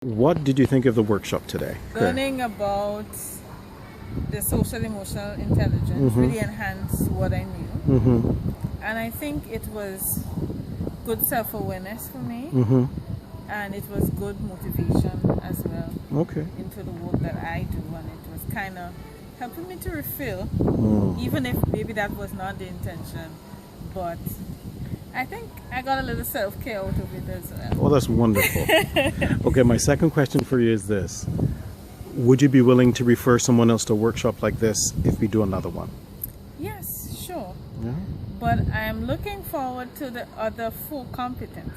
What did you think of the workshop today? Learning about the social emotional intelligence really enhanced what I knew. And I think it was good self-awareness for me. And it was good motivation as well into the work that I do, and it was kind of helping me to refill, even if maybe that was not the intention. But I think I got a little self-care out of it as well. Oh, that's wonderful. Okay, my second question for you is this. Would you be willing to refer someone else to a workshop like this if we do another one? Yes, sure. Yeah. But I'm looking forward to the other 4 competencies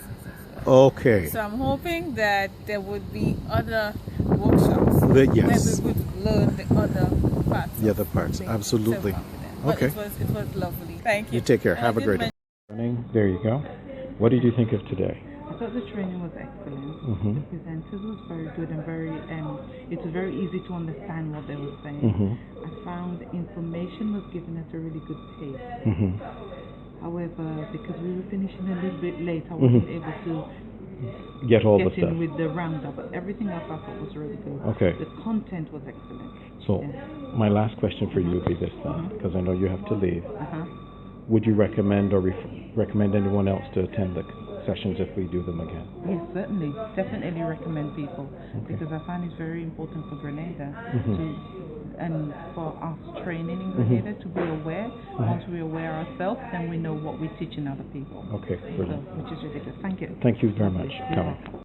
as well. Okay. So I'm hoping that there would be other workshops Yes. where we would learn the other parts. The other parts, absolutely. But Okay. it was lovely. Thank you. You take care. Have a great day. There you go. What did you think of today? I thought the training was excellent. The presenters was very good and it was very easy to understand what they were saying. I found information was given at a really good pace. However, because we were finishing a little bit late, I wasn't able to get all the in stuff with the roundup, but everything else I thought was really good. Okay. The content was excellent. So my last question for you would be this then, because I know you have to leave. Would you recommend or recommend anyone else to attend the sessions if we do them again? Yes, certainly. Definitely recommend people because I find it's very important for Grenada and for us training in Grenada to be aware. Once we're aware ourselves, then we know what we're teaching other people. Okay, brilliant. So, which is really good. Thank you. Thank you very much. You're welcome.